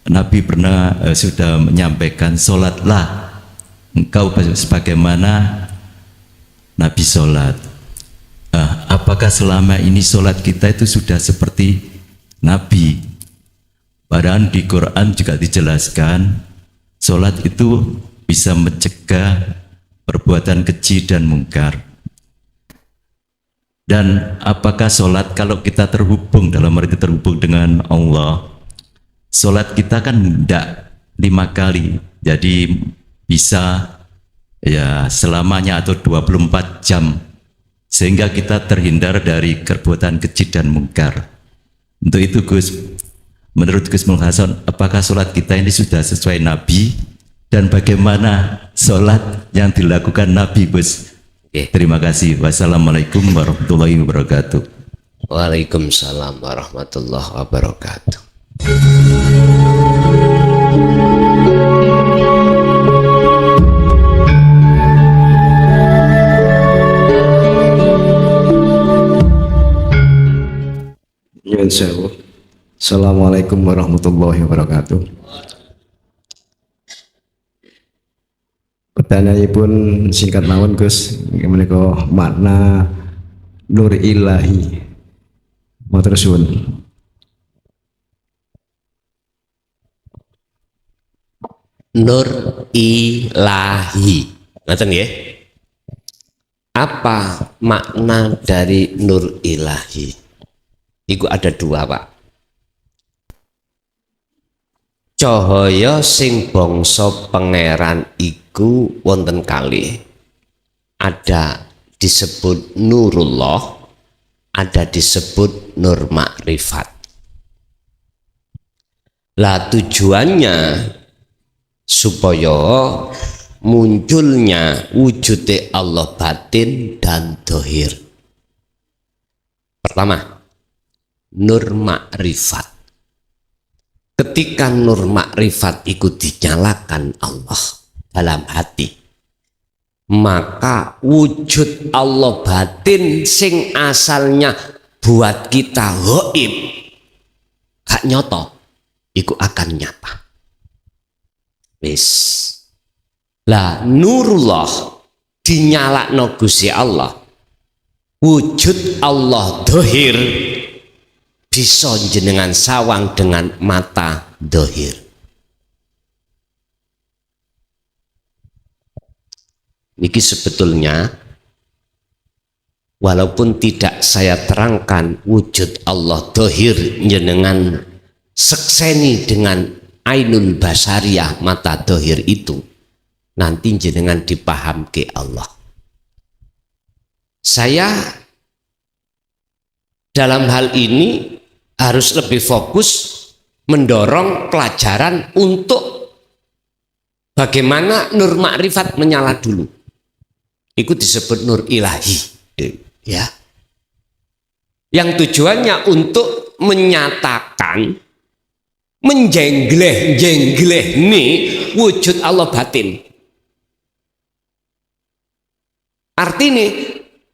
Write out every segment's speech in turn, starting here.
Nabi pernah sudah menyampaikan, sholatlah engkau sebagaimana Nabi sholat. Apakah selama ini sholat kita itu sudah seperti Nabi? Padahal di Quran juga dijelaskan sholat itu bisa mencegah perbuatan keji dan mungkar. Dan apakah sholat kalau kita terhubung, dalam arti terhubung dengan Allah, sholat kita kan tidak 5 kali, jadi bisa ya selamanya atau 24 jam, sehingga kita terhindar dari perbuatan keji dan mungkar. Untuk itu Gus, menurut Gus Mulk Hasan, apakah sholat kita ini sudah sesuai Nabi, dan bagaimana sholat yang dilakukan Nabi Gus? Terima kasih. Wassalamualaikum warahmatullahi wabarakatuh. Waalaikumsalam warahmatullahi wabarakatuh. Assalamualaikum warahmatullahi wabarakatuh. Pertanyaan pun singkat mawon Gus, menika makna nur ilahi. Matur suwun. Nur ilahi. Ngoten nggih. Apa makna dari nur ilahi? Iku ada 2, Pak. Cahaya sing bangsa pangeran iku wonten kalih. Ada disebut nurullah, ada disebut nur makrifat. Lah tujuannya supaya munculnya wujudnya Allah batin dan dohir. Pertama, nur makrifat. Ketika nur makrifat itu dinyalakan Allah dalam hati, maka wujud Allah batin sing asalnya buat kita gaib, gak nyoto, itu akan nyata. Wis. Lah nurullah dinyalakno Gusti Allah, wujud Allah dohir bisa jenengan sawang dengan mata dohir. Niki sebetulnya walaupun tidak saya terangkan wujud Allah dohir jenengan sekseni dengan ainul basariyah mata dohir itu, nanti jenengan dipaham ke Allah. Saya dalam hal ini harus lebih fokus mendorong pelajaran untuk bagaimana nur makrifat menyala dulu. Itu disebut nur ilahi, ya. Yang tujuannya untuk menyatakan, menjenggleh nih wujud Allah batin. Artinya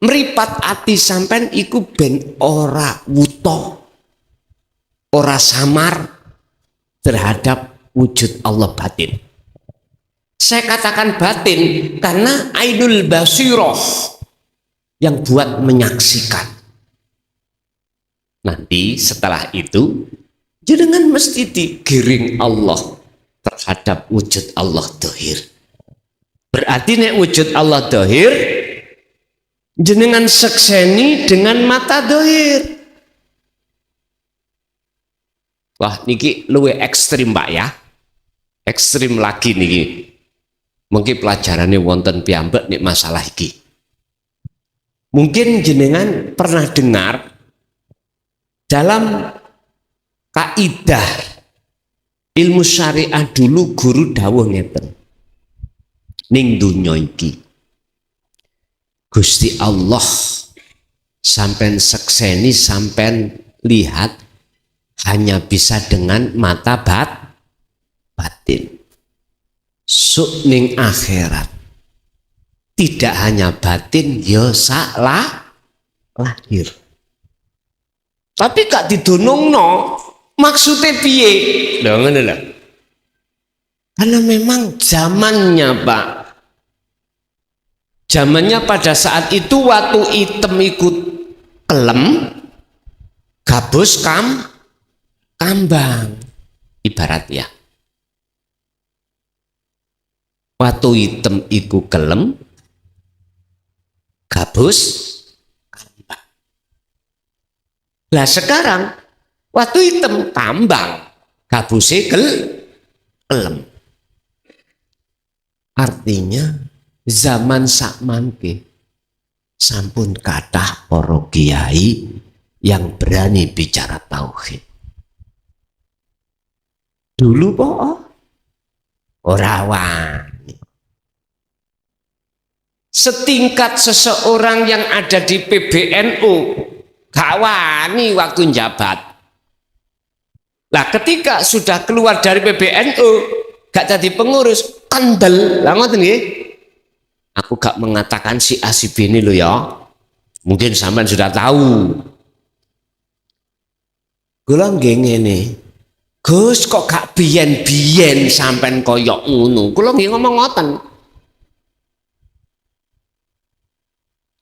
meripat ati sampean iku ben ora wuto, ora samar terhadap wujud Allah batin. Saya katakan batin karena ainul basiroh yang buat menyaksikan. Nanti setelah itu jenengan mesti digiring Allah terhadap wujud Allah dohir. Berarti nek wujud Allah dohir jenengan sekseni dengan mata dohir. Wah, niki luwe ekstrim Pak ya. Ekstrim lagi niki. Mungkin pelajarannya wonten piyambak nih masalah iki. Mungkin jenengan pernah dengar dalam kaidah ilmu syariah dulu guru dawuh ngeten. Ning dunya iki Gusti Allah sampean sekseni, sampean lihat hanya bisa dengan mata batin. Ning akhirat tidak hanya batin, ya salah lahir. Tapi gak didunungno maksudnya piye? Lho ngono lho. Karena memang zamannya, Pak. Zamannya pada saat itu watu item ikut kelem, gabus kambang. Ibarat ya. Watu item ikut kelem, gabus kambang. Lah sekarang watu item kambang, gabusnya kelem. Artinya zaman sakmangke sampun kathah para kiai yang berani bicara tauhid. Dulu kok ora wani. Setingkat seseorang yang ada di PBNU gak wani waktu njabat. Lah ketika sudah keluar dari PBNU gak jadi pengurus kendel. Lah ngoten nggih. Aku gak mengatakan si A si B ini loh ya. Mungkin sampean sudah tahu. Kula nggih ngene. Gus kok gak biyen-biyen sampean koyok ngono. Kula nggih ngomong ngoten.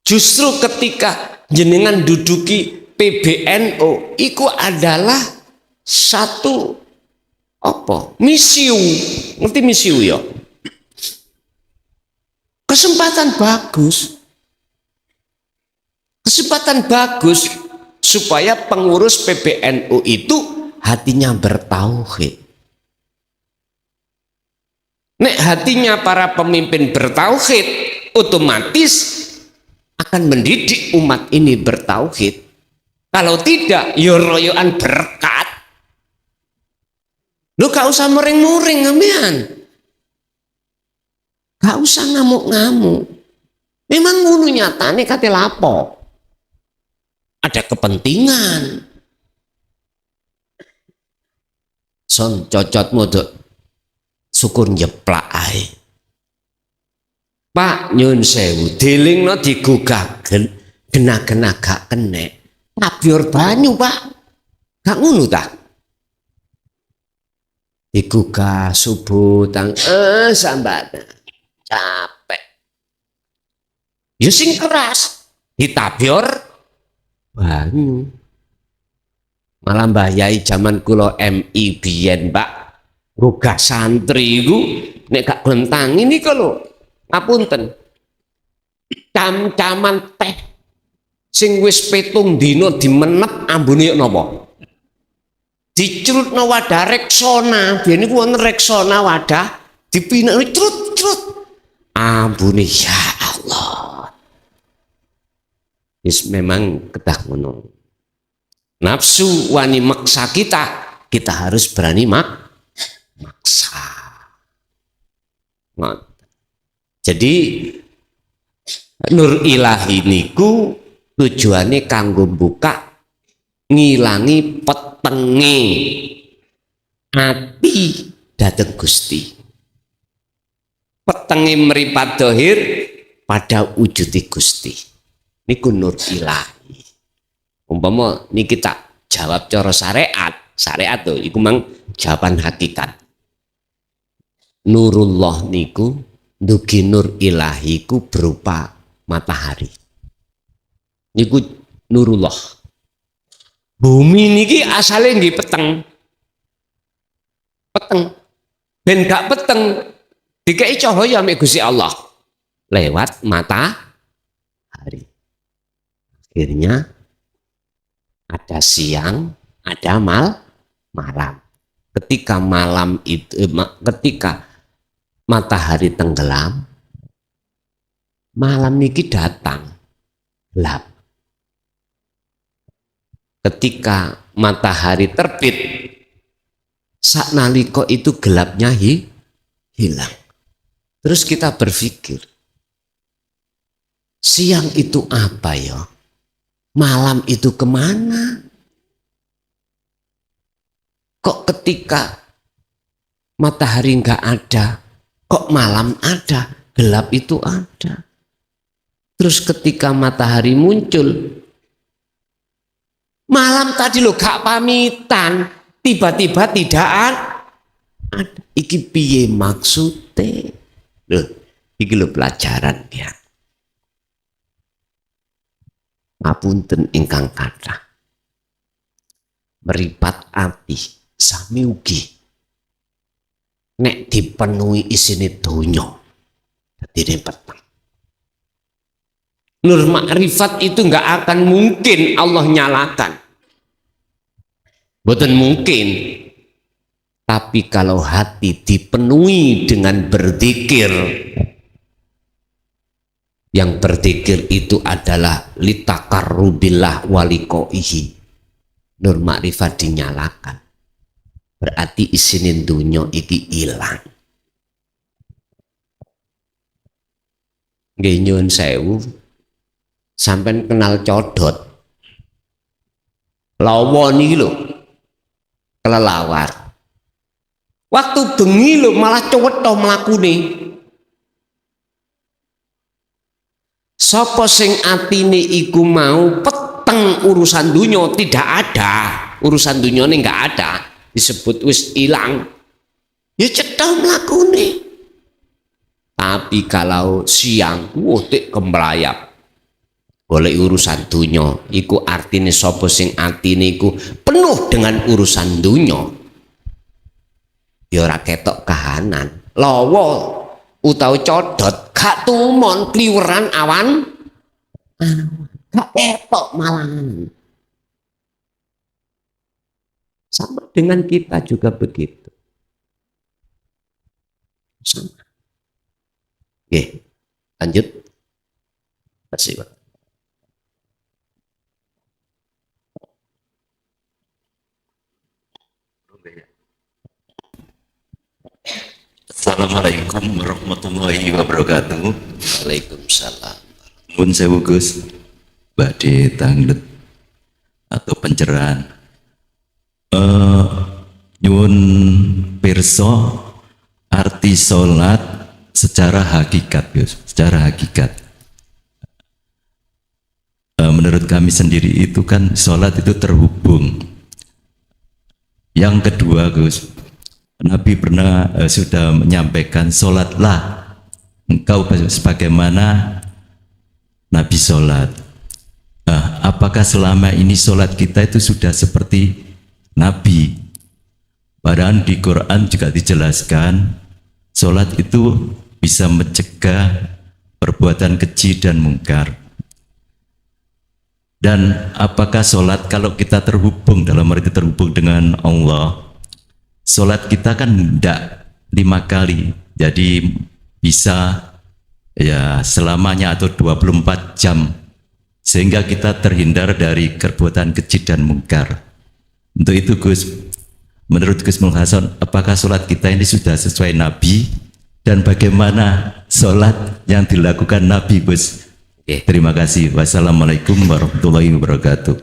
Justru ketika jenengan duduki PBNU iku adalah satu apa? Misiu. Ngerti misiu ya? Kesempatan bagus supaya pengurus PBNU itu hatinya bertauhid. Nek hatinya para pemimpin bertauhid, otomatis akan mendidik umat ini bertauhid. Kalau tidak, ya royoan berkat. Lu gak usah muring-muring amean. Gak usah ngamuk-ngamuk. Memang ngono nyatane kate lapo. Ada kepentingan. Son cocot modok syukur nyeplak ae. Pak nyun sewu dilingno digugah gena-gena gak kenek. Tabior banyu, Pak. Gak ngono ta? Digugah subuh tang sambatan. Capek. Ya sing keras ditabior banyu. Malah Mbah Yai zaman kula MI biyen, Pak, gugah santri iku nek gak glentang ini lho. Ngapunten. Cam-caman teh sing wis 7 dina dimenep ambune napa? Dicrutno wadah Rexona. Biyen iku wonten Rexona wadah dipinake crut-crut. Ambune ya Allah. Is memang kedah ngono. Nafsu wani maksa kita harus berani maksa. Jadi Nur Ilahi niku tujuannya kanggo buka ngilangi petenge ati dhateng Gusti. Petenge mripat dohir pada wujudi Gusti. Niku Nur Ilahi. Umpama niki tak jawab cara syariat tuh iku mang jawaban hakikat. Nurullah niku dugi Nur Ilahi ku berupa matahari. Niku Nurullah. Bumi niki asale nggih peteng. Ben gak peteng dikai cahaya mek Gusti Allah lewat matahari. Akhirnya ada siang, ada malam. Ketika malam itu, ketika matahari tenggelam, malam niki datang gelap. Ketika matahari terbit, saknalika itu gelapnya hilang. Terus kita berpikir, siang itu apa ya? Malam itu kemana? Kok ketika matahari nggak ada, kok malam ada, gelap itu ada. Terus ketika matahari muncul, malam tadi lo gak pamitan, tiba-tiba tidak Iki piye maksude? Loh, iki lho pelajaran ya. Ngapunten ingkang kathah. Meripat ati sami ugi nek dipenuhi isine donya dadi peteng. Nur makrifat itu enggak akan mungkin Allah nyalakan. Boten mungkin. Tapi kalau hati dipenuhi dengan berzikir, yang berzikir itu adalah litakarrubillah walikoihi, nur makrifat dinyalakan, berarti isinin dunya iki ilang. Nggih nyuwun sewu, sampean kenal codot lawa niki lho, kelelawar waktu bengi lho malah cewetha mlakune. Sapa sing atine iku mau peteng urusan dunya, tidak ada urusan dunyane, enggak ada, disebut wis ilang, ya cetha mlakune. Tapi kalau siang tik kemlayap golek urusan dunya, iku artine sapa sing atine iku penuh dengan urusan dunya, ya ora ketok kahanan. Lawa utawa codot gak tumon kliweran awan, gak ketok malahan. Sama dengan kita juga begitu. Sama. Oke, lanjut. Terima kasih, Pak. Assalamualaikum warahmatullahi wabarakatuh. Waalaikumsalam. Nuwun sewu Gus, badhe tanglet atau pencerahan. Nyuwun pirsa arti salat secara hakikat, Gus, secara hakikat. Menurut kami sendiri itu kan salat itu terhubung. Yang kedua, Gus, Nabi pernah sudah menyampaikan, sholatlah engkau sebagaimana Nabi sholat. Apakah selama ini sholat kita itu sudah seperti Nabi? Padahal di Quran juga dijelaskan sholat itu bisa mencegah perbuatan keji dan mungkar. Dan apakah sholat kalau kita terhubung, dalam arti terhubung dengan Allah, sholat kita kan tidak 5 kali, jadi bisa ya selamanya atau 24 jam, sehingga kita terhindar dari perbuatan keji dan mungkar. Untuk itu Gus, menurut Gus Mul Hasan, apakah sholat kita ini sudah sesuai Nabi, dan bagaimana sholat yang dilakukan Nabi, Gus? Terima kasih. Wassalamualaikum warahmatullahi wabarakatuh.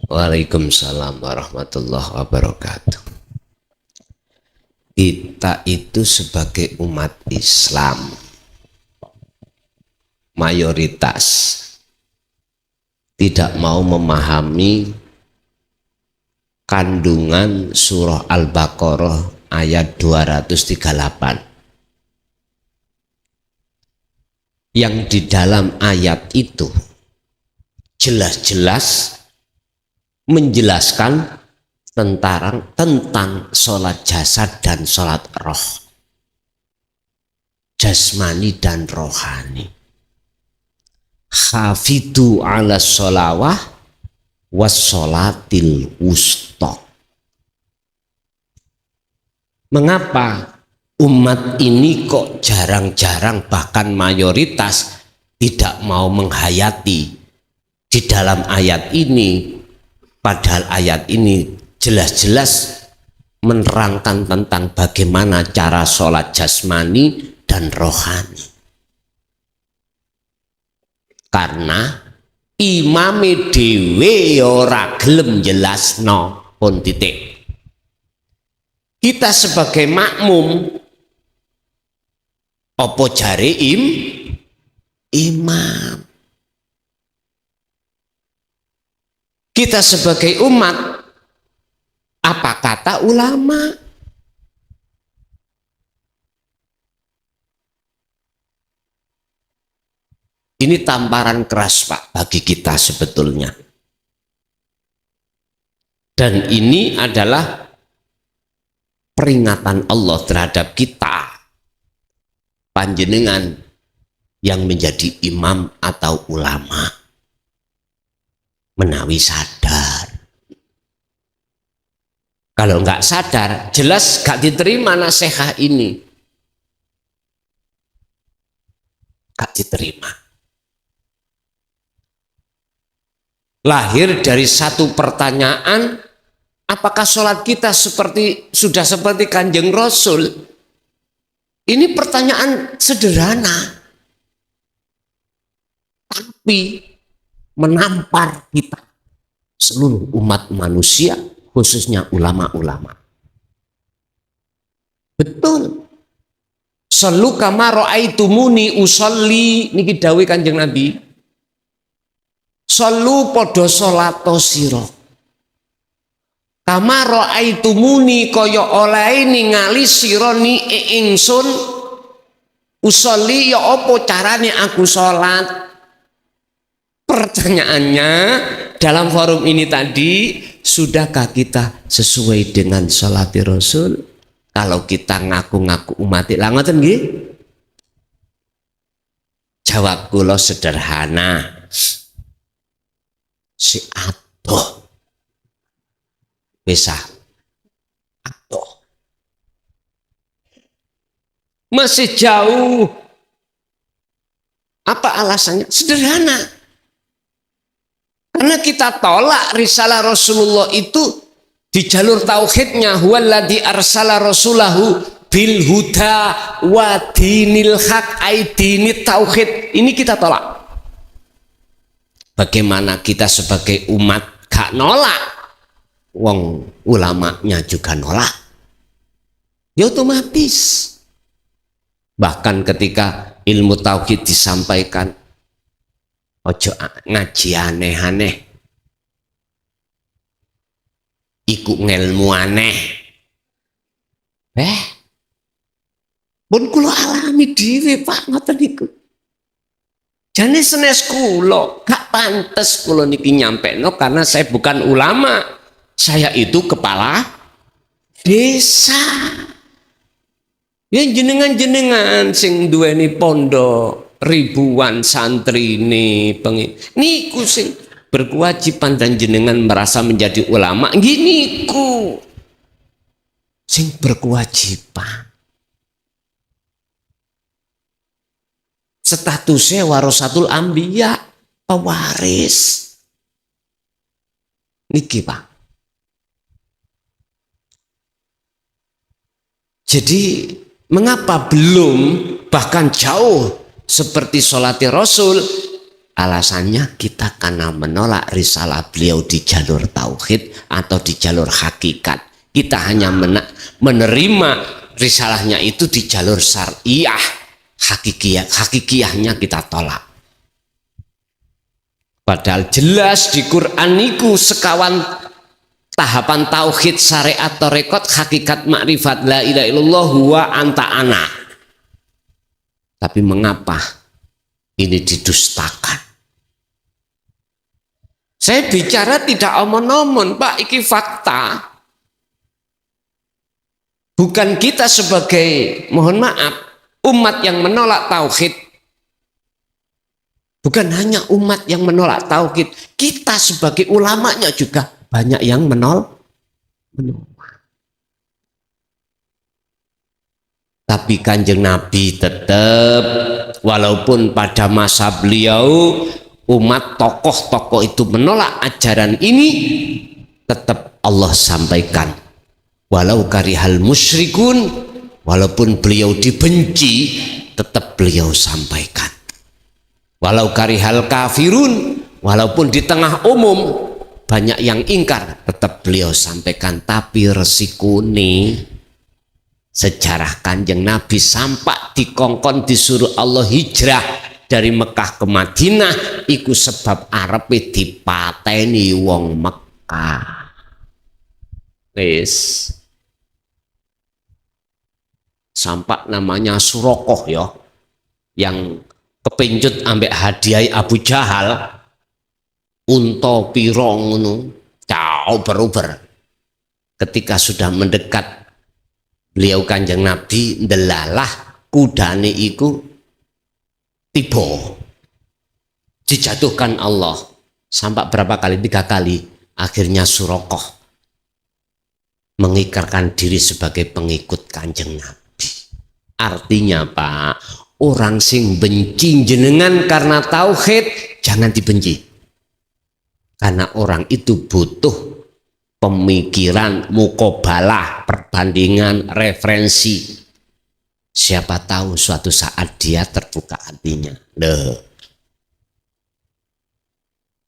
Waalaikumsalam warahmatullahi wabarakatuh. Kita itu sebagai umat Islam mayoritas tidak mau memahami kandungan surah Al-Baqarah ayat 238 yang di dalam ayat itu jelas-jelas menjelaskan tentang sholat jasad dan sholat roh, jasmani dan rohani. Hafidhu ala sholawah was sholatil wusta. Mengapa umat ini kok jarang-jarang bahkan mayoritas tidak mau menghayati di dalam ayat ini, padahal ayat ini jelas-jelas menerangkan tentang bagaimana cara sholat jasmani dan rohani. Karena imame dhewe ora gelem jelasno pun titik. Kita sebagai makmum apa jare imam. Kita sebagai umat, apa kata ulama? Ini tamparan keras Pak bagi kita sebetulnya. Dan ini adalah peringatan Allah terhadap kita, panjenengan yang menjadi imam atau ulama, menawi sadar. Kalau nggak sadar, jelas nggak diterima nasihat ini. Nggak diterima. Lahir dari satu pertanyaan, apakah sholat kita sudah seperti Kanjeng Rasul? Ini pertanyaan sederhana, tapi menampar kita, seluruh umat manusia, khususnya ulama-ulama. Betul. Sallu kama ra'aitumuni usolli, niki dawuh Kanjeng Nabi. Sallu padha salata sira. Kama ra'aitumuni kaya oleh ningali sira ni ingsun usolli, ya apa carane aku salat? Pertanyaannya dalam forum ini tadi, sudahkah kita sesuai dengan salat Rasul? Kalau kita ngaku-ngaku umat lah ngoten nggih? Jawab kula sederhana. Si adoh. Bisa adoh. Masih jauh. Apa alasannya? Sederhana. Karena kita tolak risalah Rasulullah itu di jalur tauhidnya, huwallazi arsala rasulahu bil huda wa dinil haq, ai dinit tauhid. Ini kita tolak. Bagaimana kita sebagai umat gak nolak? Wong ulamanya juga nolak. Ya otomatis. Bahkan ketika ilmu tauhid disampaikan, ojo ngaji aneh-aneh, iku ngelmu aneh. Pun kula alami dhewe Pak ngoten niku. Jane senes kula gak pantes kula niki nyampekno karena saya bukan ulama. Saya itu kepala desa. Ya jenengan-jenengan sing duweni pondok, ribuan santri niku sing berkewajiban dan jenengan merasa menjadi ulama gini ku sing berkewajiban. Statusnya warasatul anbiya, pewaris. Niki Pak. Jadi mengapa belum bahkan jauh seperti sholat Rasul? Alasannya kita karena menolak risalah beliau di jalur tauhid atau di jalur hakikat. Kita hanya menerima risalahnya itu di jalur syariah. Hakikiyahnya kita tolak. Padahal jelas di Quran niku sekawan tahapan tauhid, syariat, tarekat, hakikat, makrifat, la ilaha illallah wa anta ana. Tapi mengapa ini didustakan? Saya bicara tidak omon-omon Pak, iki fakta. Bukan kita sebagai, mohon maaf, umat yang menolak tauhid. Bukan hanya umat yang menolak tauhid, kita sebagai ulamanya juga banyak yang menolak. Tapi Kanjeng Nabi tetap, walaupun pada masa beliau umat tokoh-tokoh itu menolak ajaran ini, tetap Allah sampaikan, walau karihal musyrikun, walaupun beliau dibenci, tetap beliau sampaikan. Walau karihal kafirun, walaupun di tengah umum banyak yang ingkar, tetap beliau sampaikan. Tapi resiko nih, sejarah Kanjeng Nabi sampai dikongkon disuruh Allah hijrah dari Mekah ke Madinah, iku sebab arepe dipateni wong Mekah. Wis. Sampai namanya Surokoh ya, yang kepincut ambek hadiah Abu Jahal unta pira ngono jauh beruber. Ketika sudah mendekat beliau Kanjeng Nabi ndelalah kudane iku tiba dijatuhkan Allah sampai berapa kali, 3 kali. Akhirnya Surakoh mengikrarkan diri sebagai pengikut Kanjeng Nabi. Artinya Pak, orang sing benci jenengan karena tauhid jangan dibenci, karena orang itu butuh pemikiran, mukobalah, perbandingan, referensi. Siapa tahu suatu saat dia terbuka hatinya.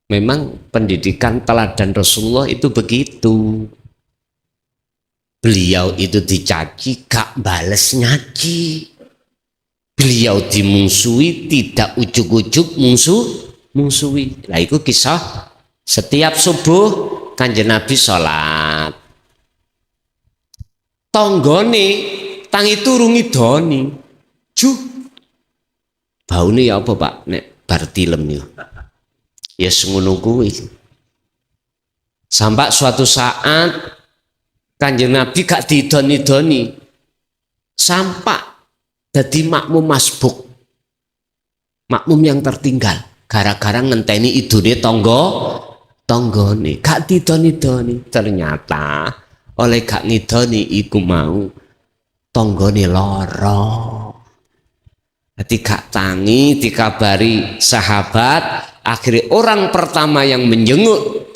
Memang pendidikan teladan Rasulullah itu begitu. Beliau itu dicaci, gak bales nyaci. Beliau dimusuhi, tidak ujuk-ujuk musuhi. Lah itu kisah setiap subuh Kanjeng Nabi sholat. Tonggone tangi turu ngidoni. Juh. Baune ya apa Pak nek bar tilem ya. Ya ngono kuwi. Sampai suatu saat Kanjeng Nabi gak didoni-doni. Sampai jadi makmum masbuk. Makmum yang tertinggal. Gara-gara ngenteni idune tonggone. Gak didoni-doni. Ternyata oleh gak ngidoni iku mau tonggone loro. Jadi gak tangi dikabari sahabat. Akhirnya orang pertama yang menjenguk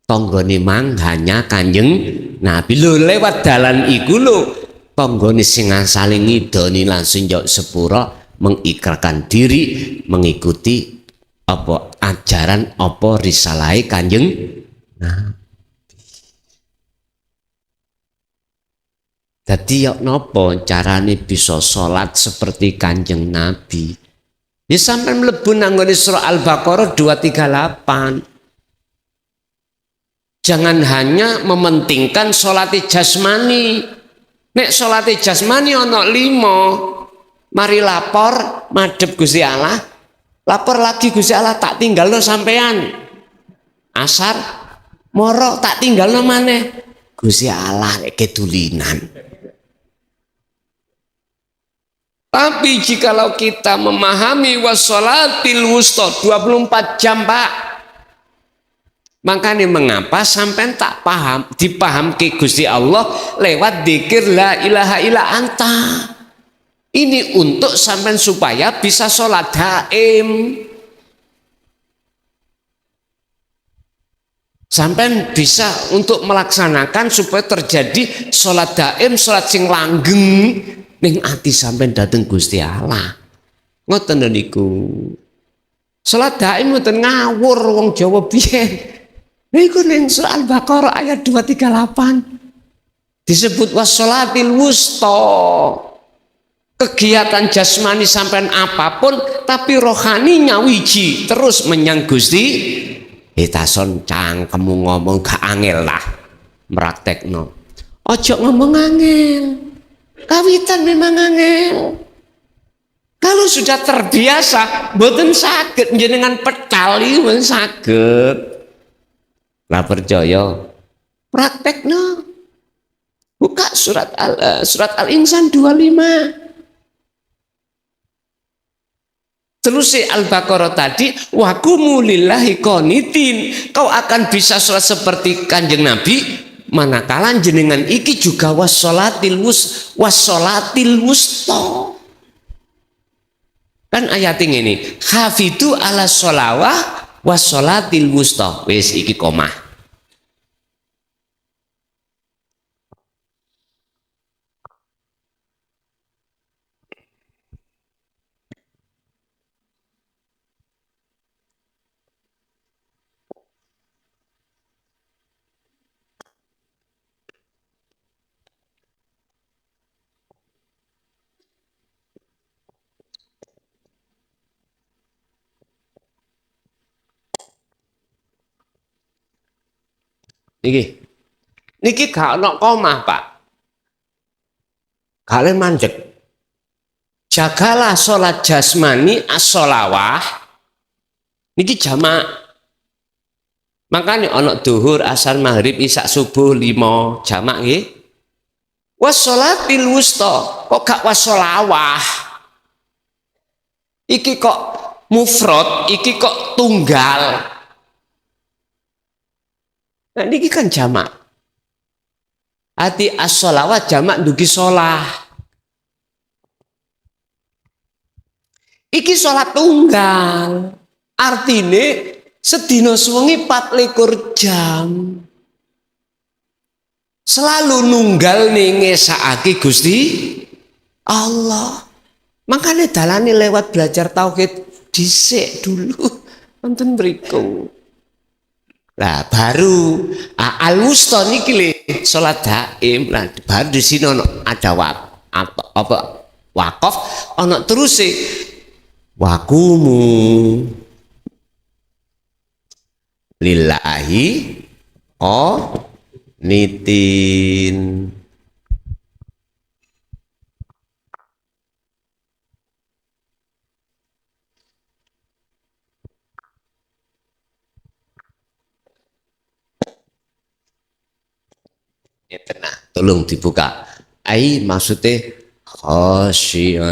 tonggone mang hanya Kanjeng Nabi. Lho lewat dalan iku lho tonggone sing saling ngidoni langsung jauh sepura mengikrarkan diri mengikuti apa ajaran apa risalah Kanjeng Nabi. Dadi ya napa carane bisa salat seperti Kanjeng Nabi? Ya sampai mlebu nanggone surah Al-Baqarah 238. Jangan hanya mementingkan sholat jasmani. Nek sholat jasmani ono 5. Mari lapor madhep Gusti Allah. Lapor lagi Gusti Allah tak tinggalno sampean. Asar moro tak tinggalno maneh. Gusti Allah lek kedulinan. Tapi jikalau kita memahami wassolatil wusta 24 jam Pak. Makanya mengapa sampai tak paham dipaham ke Gusti Allah lewat dzikir la ilaha illa anta. Ini untuk sampai supaya bisa sholat daim. Sampai bisa untuk melaksanakan supaya terjadi sholat daim, sholat sing langgeng. Ning ati sampean dateng Gusti Allah. Ngoten niku. Salat daim mboten ngawur wong Jawa biyen. Niku ning surah Al-Baqarah ayat 238. Disebut wassolatil wusta. Kegiatan jasmani sampean apapun tapi rohani nyawiji terus menyang Gusti. Tason cangkemmu ngomong gak angel lah. Praktekno. Ojo ngomong angel. Kawitan memang angel. Kalau sudah terbiasa, mboten saged jenengan petali mboten saged. Lah percaya, praktekno. Buka surat Al-Insan 25. Terus Al-Baqarah tadi, wa qumu lillahi qanitin. Kau akan bisa sholat seperti Kanjeng Nabi. Manakala jenengan iki juga wassolatil wusta. Kan ayat ini hafidu ala sholawah wassolatil wusta. Wis iki komah. Niki gak ono komah Pak. Kalian mandek. Jagalah sholat jasmani as-sholawah niki jamak. Makanya ana duhur, asar, maghrib, isya, subuh 5 jamak nggih. Wassolatil wusta kok gak wassolawah. Iki kok mufrad, iki kok tunggal. Nah niki kan jamak. Ati as-sholawat jamak dugi sholah. Iki sholat tunggal. Artine sedina suwengi 24 jam. Selalu nunggal ning ngesakake Gusti Allah. Makanya dalane lewat belajar tauhid dhisik dulu wonten mriku. Lah baru al-wusta niki le salat daim. Lah baru di sini ada wakaf ana terus wakumu lillahi qanitin. Nah, tolong dibuka. Ai maksudnya khasyiin.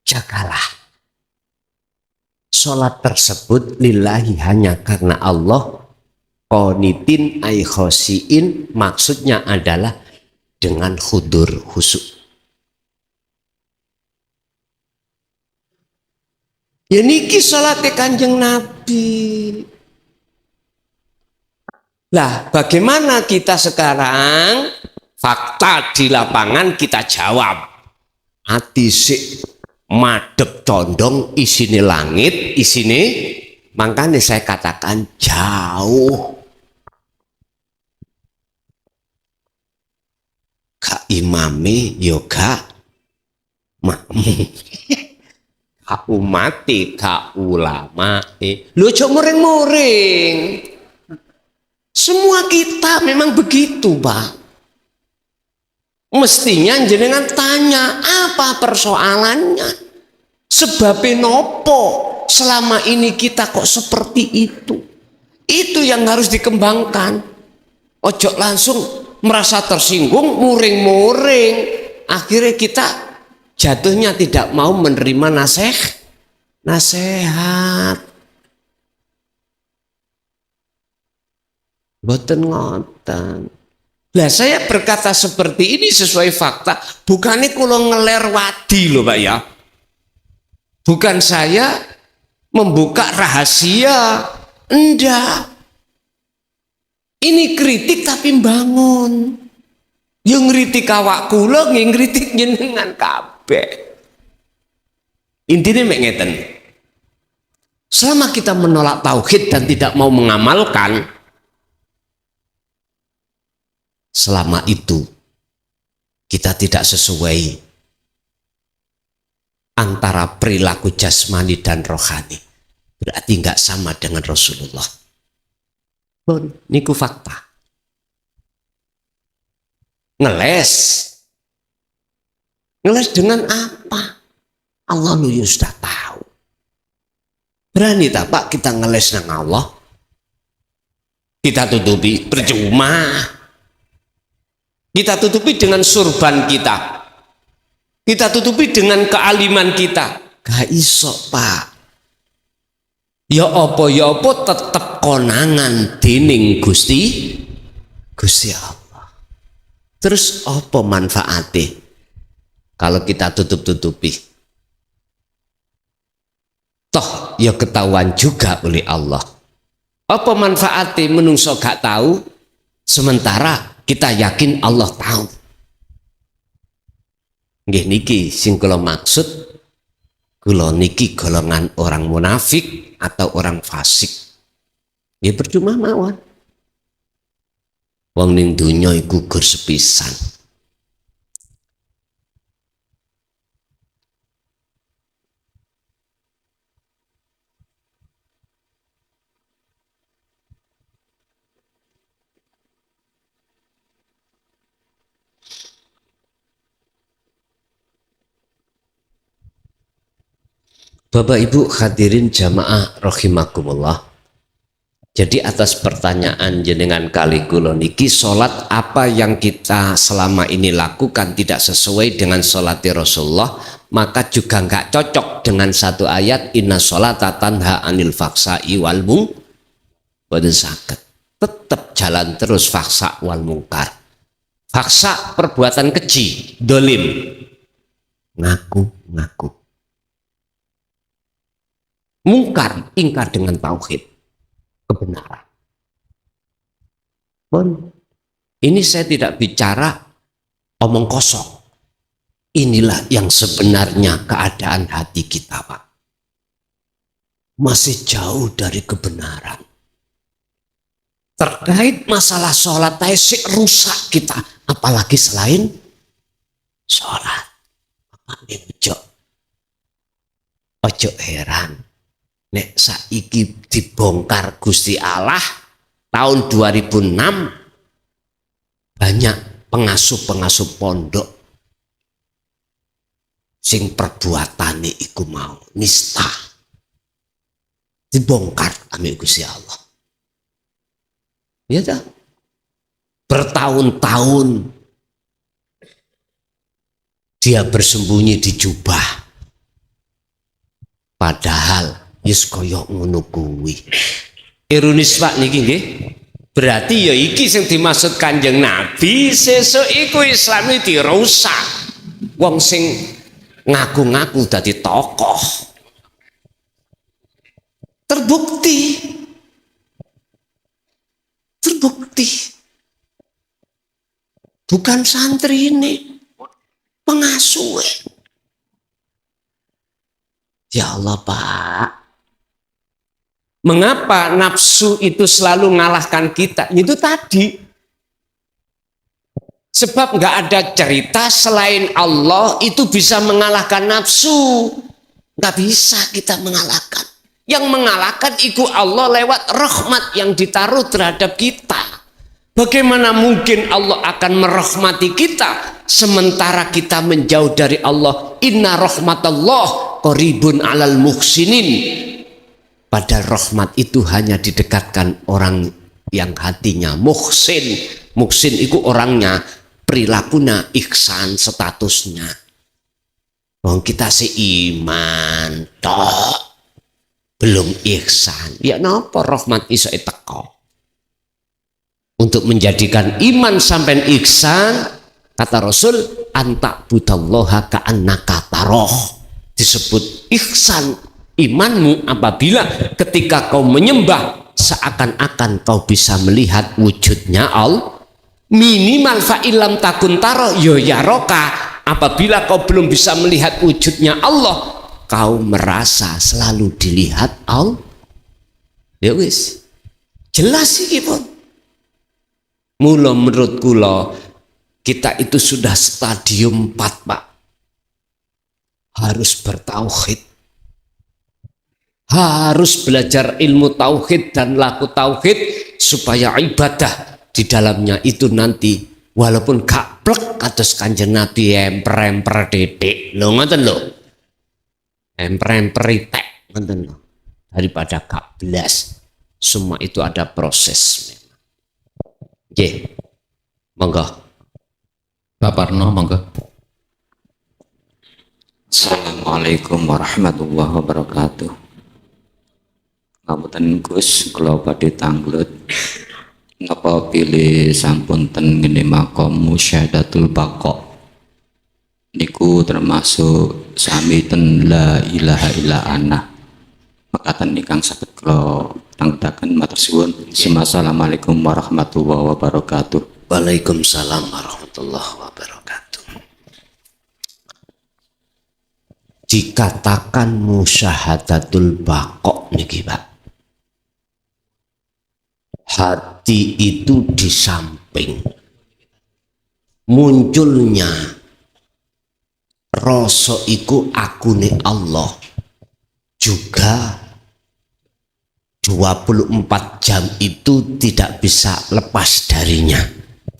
Jagalah sholat tersebut lillahi hanya karena Allah. Qanitin ai khasyiin maksudnya adalah dengan khudur khusyuk. Ya niki salatnya Kanjeng Nabi. Lah bagaimana kita sekarang? Fakta di lapangan kita jawab. Ati sik madep condong isine langit, isine makanya saya katakan jauh. Kak imami yoga makmum. Kak umati, kak ulama, lu cok muring-muring. Semua kita memang begitu, Pak. Mestinya jenengan tanya apa persoalannya, sebabnya nopo selama ini kita kok seperti itu. Itu yang harus dikembangkan. Ojo langsung merasa tersinggung, muring-muring. Akhirnya kita jatuhnya tidak mau menerima nasihat. Boten ngoten. Lah saya berkata seperti ini sesuai fakta, bukannya kulo ngeler wadi loh Pak ya. Bukan saya membuka rahasia, enggak. Ini kritik tapi bangun. Yang ngritik awak kula, yang ngritik jenengan kabeh. Intinya mek ngeten. Selama kita menolak tauhid dan tidak mau mengamalkan, selama itu kita tidak sesuai antara perilaku jasmani dan rohani. Berarti nggak sama dengan Rasulullah. Bon, niku fakta. Ngeles dengan apa? Allah lu ya sudah tahu. Berani tak Pak kita ngeles dengan Allah? Kita tutupi percuma. Kita tutupi dengan surban kita. Kita tutupi dengan kealiman kita. Gak iso Pak. Ya apa tetep konangan dening Gusti Allah. Terus apa manfaatnya kalau kita tutup-tutupi? Toh ya ketahuan juga oleh Allah. Apa manfaatnya menungso gak tahu, sementara kita yakin Allah tahu. Nggih niki sing kula maksud, kula niki golongan orang munafik atau orang fasik. Ya percuma mawon. Wong ning donya iku gur sepisan. Bapak Ibu hadirin jamaah rahimakumullah. Jadi atas pertanyaan jenengan kali kula niki, salat apa yang kita selama ini lakukan tidak sesuai dengan salat Rasulullah, maka juga nggak cocok dengan satu ayat inna sholata tanha anil faksai wal munkar. Saged tetap jalan terus faksa wal mungkar. Faksa perbuatan keji, dolim, ngaku. Mungkar, ingkar dengan tauhid, kebenaran. Pun ini saya tidak bicara omong kosong. Inilah yang sebenarnya keadaan hati kita, Pak. Masih jauh dari kebenaran. Terkait masalah sholat taisik rusak kita, apalagi selain sholat. Ojo heran. Nek saiki dibongkar Gusti Allah tahun 2006 banyak pengasuh pondok sing perbuatane iku mau nista dibongkar ambek Gusti Allah. Ya dah. Bertahun-tahun dia bersembunyi di jubah. Padahal yus koyok ngono kuwi. Ironis Pak niki nggih. Berarti ya iki sing dimaksud Kanjeng Nabi, sesuk iku Islam iki dirusak. Wong sing ngaku-ngaku dadi tokoh. Terbukti. Bukan santri ini, pengasuh. Ya Allah Pak, mengapa nafsu itu selalu mengalahkan kita? Itu tadi, sebab nggak ada cerita selain Allah itu bisa mengalahkan nafsu. Nggak bisa kita mengalahkan. Yang mengalahkan itu Allah lewat rahmat yang ditaruh terhadap kita. Bagaimana mungkin Allah akan merahmati kita sementara kita menjauh dari Allah? Inna rahmatallah qaribun alal muhsinin. Padahal rahmat itu hanya didekatkan orang yang hatinya muhsin. Muhsin itu orangnya perilakunya ihsan statusnya. Wong kita seiman tok belum ihsan. Ya napa rahmat iso teko? Untuk menjadikan iman sampai ihsan, kata Rasul, anta budallaha ka'annaka taroh. Disebut ihsan imanmu apabila ketika kau menyembah seakan-akan kau bisa melihat wujudnya Allah. Minimal fa'ilam takun taroh yo yaroka. Apabila kau belum bisa melihat wujudnya Allah, kau merasa selalu dilihat Allah. Ya wis, jelas iki pun. Mula menurut kula kita itu sudah stadium 4 Pak. Harus bertauhid. Harus belajar ilmu tauhid dan laku tauhid supaya ibadah di dalamnya itu nanti walaupun gak plek kados Kanjeng Nabi emper-emper titik. Lho ngoten lho. Emper-emper titik ngoten lho. Daripada gak belas. Semua itu ada proses. Nggih. Monggo. Pak Parno, monggo. Assalamualaikum warahmatullahi wabarakatuh. Ngapunten Gus, kula badhe tanglet. Napa pilih sampun ten ngene makom musyahadatul baqa. Niku termasuk sami ten la ilaha illa ana. Makaten ingkang saged kula tangdaken matur suwun. Assalamualaikum warahmatullahi wabarakatuh. Waalaikumsalam warahmatullahi wabarakatuh. Dikatakan musyahadatul baqa niki Pak. Hati itu di samping munculnya rasa iku akune Allah juga 24 jam itu tidak bisa lepas darinya.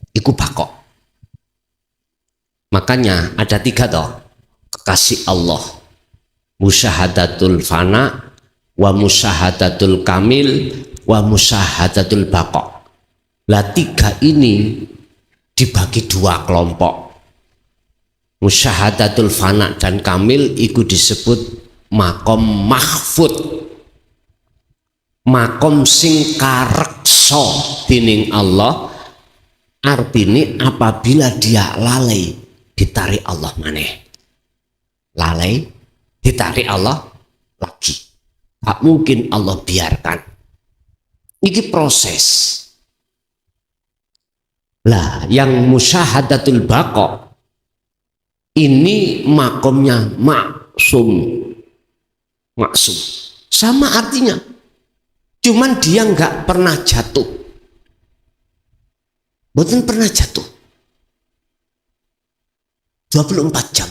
Iku bakok. Makanya ada 3 toh. Kekasih Allah, musyahadatul fana, wa musyahadatul kamil, wa musyahadatul baqa. Lah tiga ini dibagi dua kelompok. Musyahadatul fana dan kamil itu disebut makom mahfud, makom sing kareksa dening Allah. Artinya apabila dia lalai ditarik Allah maneh, lalai ditarik Allah lagi, tak mungkin Allah biarkan. Ini proses. Lah yang musyahadatul baqa ini makomnya maksum, maksum sama artinya, cuman dia nggak pernah jatuh, bukan pernah jatuh 24 jam.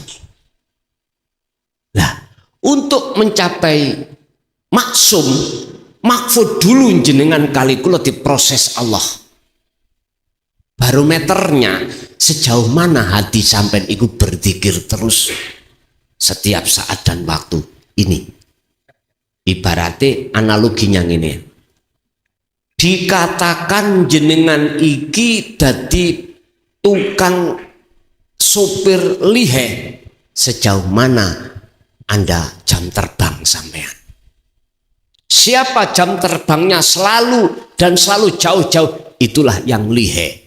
Nah, untuk mencapai maksum, makfud dulu jenengan kali kula diproses Allah. Barometernya sejauh mana hati sampai ikut berzikir terus setiap saat dan waktu ini. Ibaratnya analoginya ini. Dikatakan jenengan iki dadi tukang sopir lihe, sejauh mana Anda jam terbang sampean. Siapa jam terbangnya selalu dan selalu jauh-jauh, itulah yang lihe.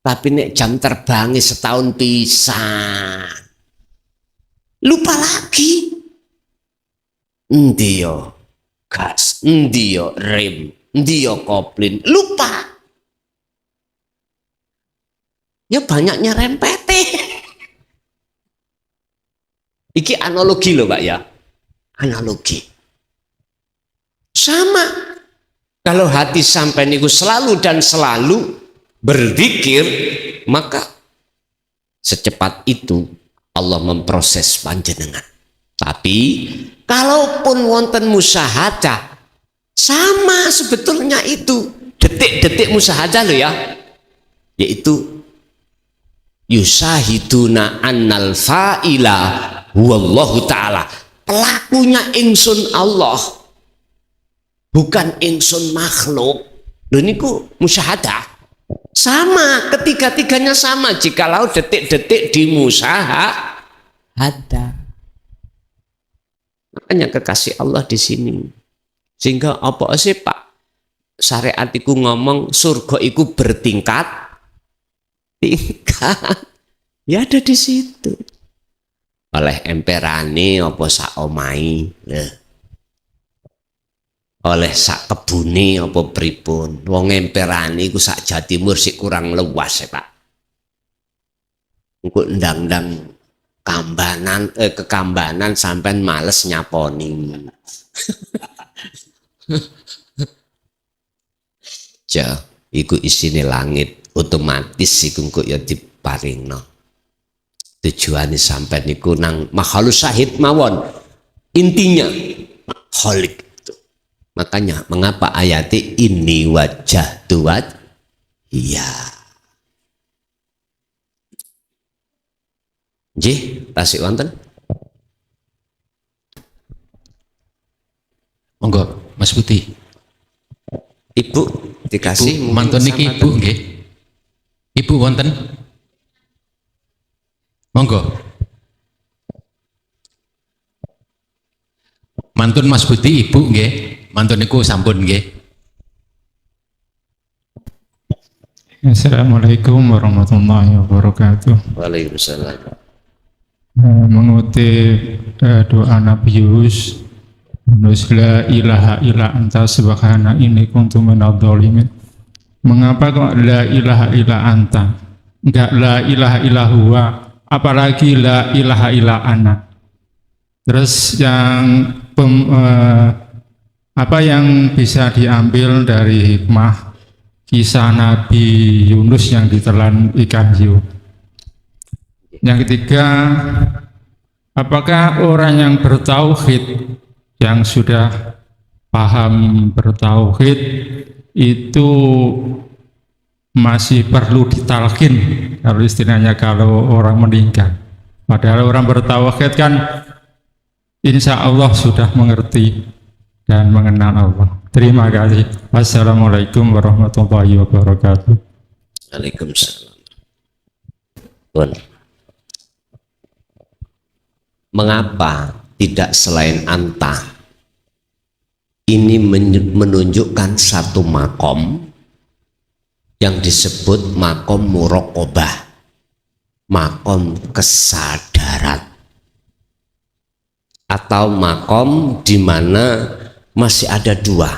Tapi nek jam terbangnya setahun pisan, lupa lagi. Endi yo gas, endi yo rem, endi yo koplin, lupa. Ya banyaknya rempete. Iki analogi loh Pak ya, analogi. Sama, kalau hati sampai niku selalu dan selalu berzikir, maka secepat itu Allah memproses panjenengan. Tapi kalaupun wonten musyahadah, sama sebetulnya itu detik-detik musyahadah loh ya, yaitu yusahiduna annal fa'ila wallahu ta'ala, pelakunya ingsun Allah, bukan ingsun makhluk. Lho niku musyahadah. Sama, ketiga-tiganya sama jikalau detik-detik di musyahadah. Makanya kekasih Allah di sini. Sehingga apa sih Pak? Syariat iku ngomong surga iku bertingkat. Tingkat. Ya ada di situ. Oleh emperane apa sak omai. Oleh sak kebune apa pripun, wong emperane iku sak Jawa Timur sik kurang luas ya Pak. Engko ndang-ndang kambanan kekambanan sampean males nyaponi. Ja, iku isine langit, otomatis iku engko ya diparingno. Tujuane sampean niku nang makhluk syahid mawon. Intinya khalik. Makanya mengapa ayatnya ini wajah tuat? Iya. Nggih, tasik wonten. Monggo, Mas Putih. Ibu dikasih Ibu, mantun niki Ibu nggih. Ibu wonten? Monggo. Mantun Mas Putih Ibu nggih. Mantun niku sampun nggih. Assalamualaikum warahmatullahi wabarakatuh. Waalaikumsalam. Mengutip doa Nabi Yunus, la ilaha illa anta subhana inni kuntu minadh dhalimin. Mengapa kok la ilaha illa anta? Enggak la ilaha illa huwa, apalagi la ilaha illa ana. Terus yang apa yang bisa diambil dari hikmah kisah Nabi Yunus yang ditelan ikan hiu? Yang ketiga, apakah orang yang bertauhid, yang sudah paham bertauhid itu masih perlu ditalqin, kalau istilahnya kalau orang meninggal? Padahal orang bertauhid kan insya Allah sudah mengerti dan mengenal Allah. Terima kasih. Wassalamualaikum warahmatullahi wabarakatuh. Waalaikumsalam. Pun. Mengapa tidak selain anta? Ini menunjukkan satu makom yang disebut makom muraqabah, makom kesadaran, atau makom di mana masih ada dua.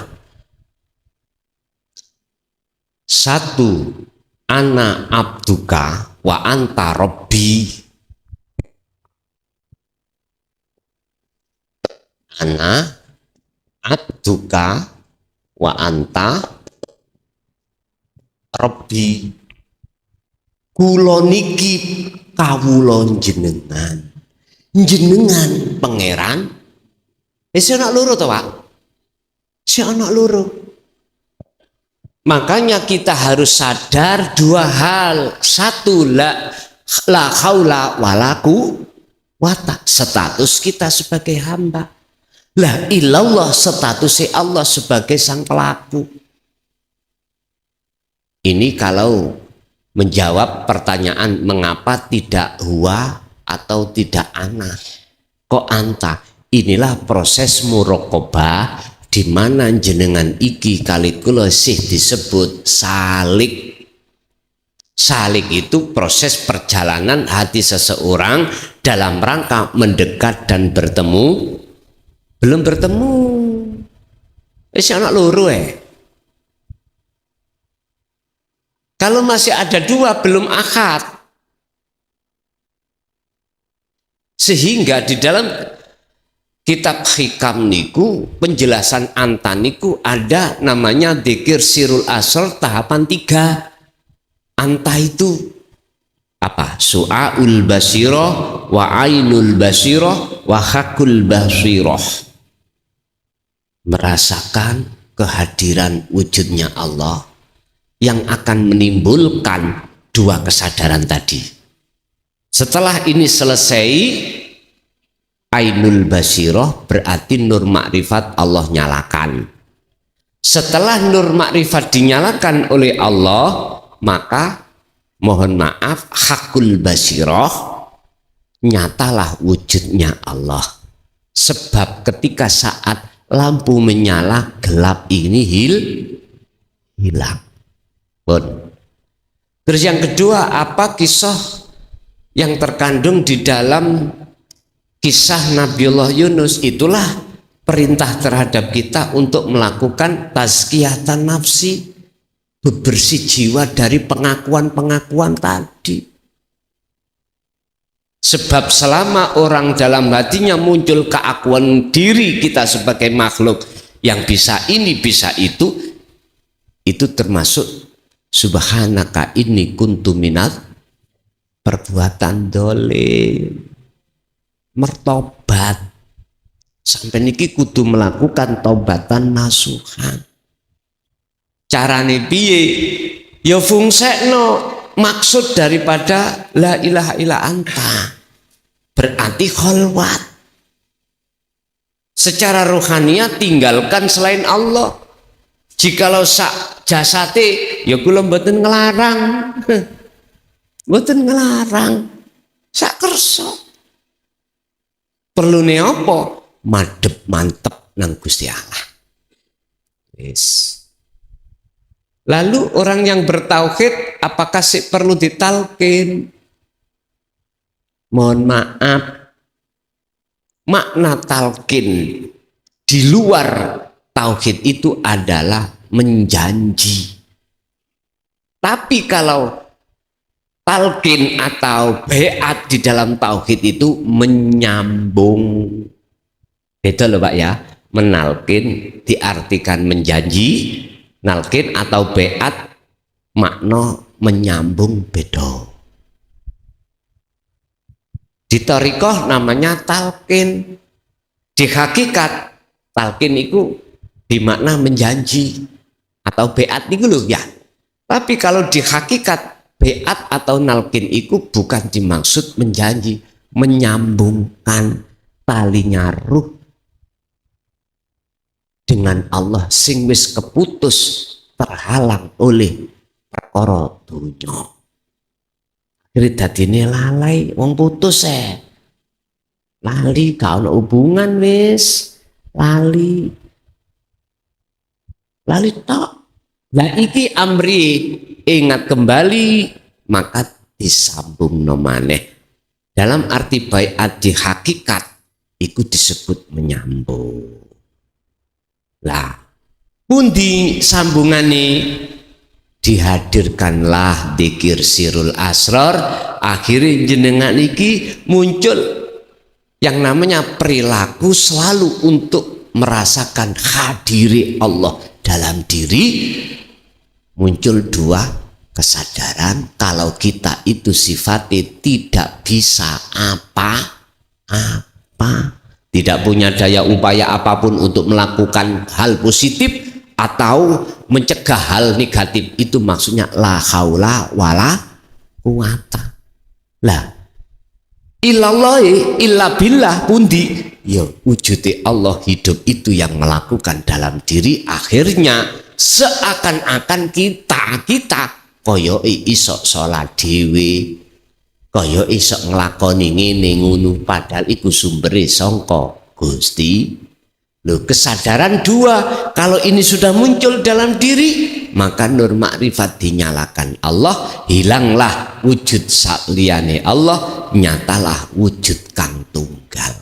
Satu, ana abduka wa anta robbi. Ana abduka wa anta robbi. Kula niki kawula jenengan. Jenengan pangeran. Si anak loro to, Pak? Si anak loro. Makanya kita harus sadar dua hal. Satu, la haula wala quwata, status kita sebagai hamba. La ilallah, status Allah sebagai sang pelaku. Ini kalau menjawab pertanyaan mengapa tidak huwa atau tidak ana, kok anta. Inilah proses muraqabah di mana jenengan iki kali kula sih disebut salik. Salik itu proses perjalanan hati seseorang dalam rangka mendekat dan bertemu. Belum bertemu. Si anak loro Kalau masih ada dua belum akad. Sehingga di dalam kitab hikam niku penjelasan anta niku ada namanya dzikir sirul asr tahapan 3. Anta itu apa? Su'aul basirah wa ainul basirah wa hakul basirah. Merasakan kehadiran wujudnya Allah yang akan menimbulkan dua kesadaran tadi. Setelah ini selesai, ainul basirah berarti nur makrifat Allah nyalakan. Setelah nur makrifat dinyalakan oleh Allah, maka mohon maaf, hakul basirah, nyatalah wujudnya Allah. Sebab ketika saat lampu menyala, gelap ini hilang. Bon. Terus yang kedua, apa kisah yang terkandung di dalam kisah Nabiullah Yunus? Itulah perintah terhadap kita untuk melakukan tazkiyatan nafsi, bebersih jiwa dari pengakuan-pengakuan tadi. Sebab selama orang dalam hatinya muncul keakuan diri kita sebagai makhluk yang bisa ini bisa itu termasuk subhanaka inni kuntu minat perbuatan dolim. Mertobat sampai niki kudu melakukan taubatan nasuhan. Carane piye? Ya fungsekno maksud daripada la ilaha illa anta. Berarti kholwat. Secara rohaniat tinggalkan selain Allah. Jikalau sak jasate ya kula mboten ngelarang. Mboten ngelarang. Sak kersa. Perlune apa? Madhep mantep nang Gusti Allah. Yes. Lalu orang yang bertauhid apakah sih perlu ditalkin? Mohon maaf, makna talkin di luar tauhid itu adalah menjanji. Tapi kalau talkin atau beat di dalam tauhid itu menyambung. Beda loh Pak ya. Menalkin diartikan menjanji, nalkin atau beat makna menyambung beda. Di thariqah namanya talqin. Di hakikat talqin itu dimakna menjanji atau beat niku lho ya. Tapi kalau di hakikat beat atau nalqin itu bukan dimaksud menjanji, menyambungkan, talinya ruh dengan Allah sing wis keputus terhalang oleh perkara dunya. Akhire dadine lalai wong putus lali gak ono hubungan wis lali tok. Lah iki amri ingat kembali maka disambung maneh. Dalam arti baiat di hakikat itu disebut menyambung. Lah pundi sambungane? Dihadirkanlah dzikir sirul asrar, akhirnya jenengan iki muncul yang namanya perilaku selalu untuk merasakan hadiri Allah dalam diri. Muncul dua kesadaran kalau kita itu sifatnya tidak bisa apa-apa, tidak punya daya upaya apapun untuk melakukan hal positif atau mencegah hal negatif. Itu maksudnya la haula wala quwata. Lah illallahi illa billah pundi? Ya wujudi Allah hidup itu yang melakukan dalam diri. Akhirnya seakan-akan kita kaya iso salat dhewe, kaya iso nglakoni ngene ngono, padahal iku sumbere sangka Gusti. Loh, kesadaran dua kalau ini sudah muncul dalam diri, maka nur makrifat dinyalakan Allah, hilanglah wujud saliyane Allah, nyatalah wujud kang tunggal.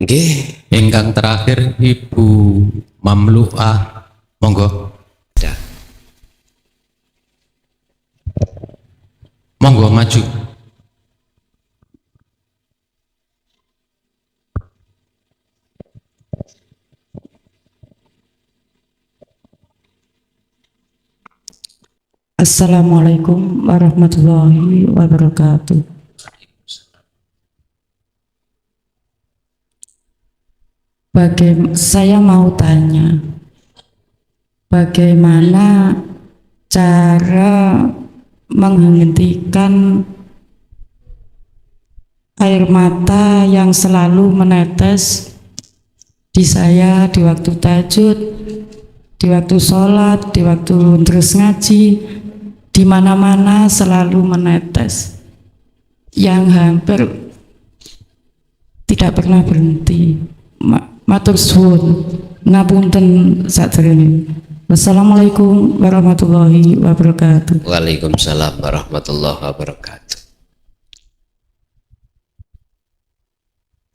Nggih, Ingkang terakhir Ibu Mamluah, monggo. Monggo maju. Assalamualaikum warahmatullahi wabarakatuh. Saya mau tanya, bagaimana cara menghentikan air mata yang selalu menetes di saya di waktu tahajud, di waktu sholat, di waktu terus ngaji, di mana-mana selalu menetes, yang hampir tidak pernah berhenti. Matur suwun, ngapunten sadèrèngipun. Wassalamualaikum warahmatullahi wabarakatuh. Waalaikumsalam warahmatullahi wabarakatuh.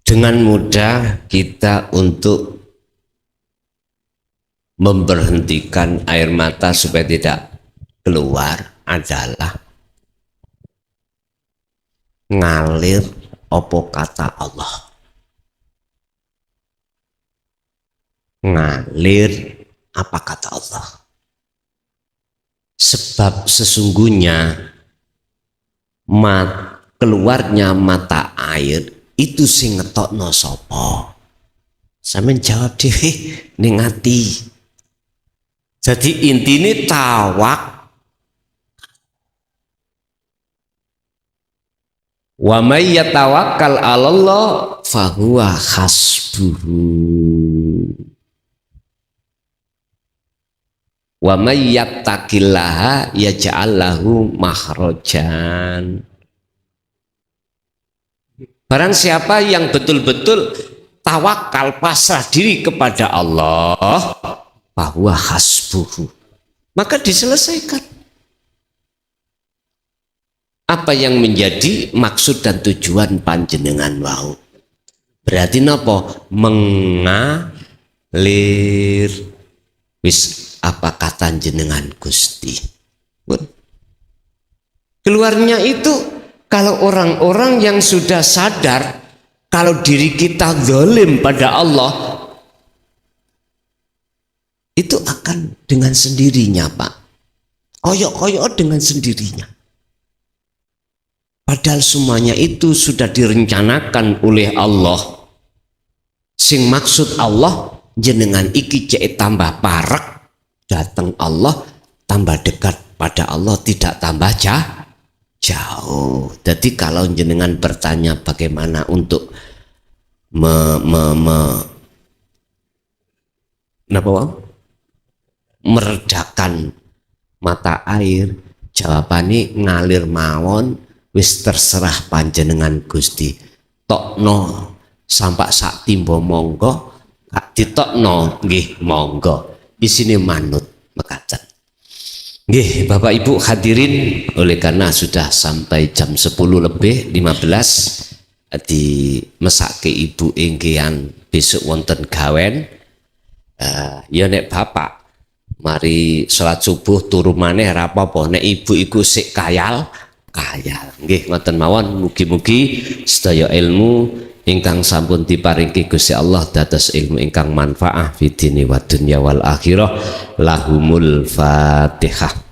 Dengan mudah kita untuk memberhentikan air mata supaya tidak keluar adalah ngalir opo kata Allah. Ngalir apa kata Allah. Sebab sesungguhnya keluarnya mata air itu sing ngetokno sapa? Sampeyan jawab dhewe ning ati. Jadi intine tawak. Wa may yatawakkal 'alallah fahuwa hasbuhu. Wa may yattaqillaha yaj'al lahu makhrajan. Barang siapa yang betul-betul tawakal pasrah diri kepada Allah, bahwa hasbuhu, maka diselesaikan. Apa yang menjadi maksud dan tujuan panjenengan wau? Berarti napa? Mengalir. Wis apa kata jenengan Gusti? Keluarnya itu kalau orang-orang yang sudah sadar kalau diri kita zalim pada Allah, itu akan dengan sendirinya, Pak. Koyok-koyok dengan sendirinya. Padahal semuanya itu sudah direncanakan oleh Allah. Sing maksud Allah jenengan iki cek tambah parek, datang Allah tambah dekat pada Allah, tidak tambah jauh. Jadi kalau jenengan bertanya bagaimana untuk meredakan mata air, jawabannya ngalir mawon, wis terserah panjenengan Gusti. Tokno sampak sak timbo monggo, gak ditokno nggih monggo. Isine manut mekaten. Nggih, Bapak Ibu hadirin, oleh karena sudah sampai jam 10:15 di mesake ibu enggean besok wonten gawen. Ya nek bapak mari salat subuh turu maneh ora apa-apa, nek ibu iku sik kayal. Nggih ngoten mawon, mugi-mugi sedaya ilmu ingkang sampun diparingi Gusti Allah dados ilmu ingkang manfaat fid dini wa dunya wal akhirah. Lahumul Fatihah.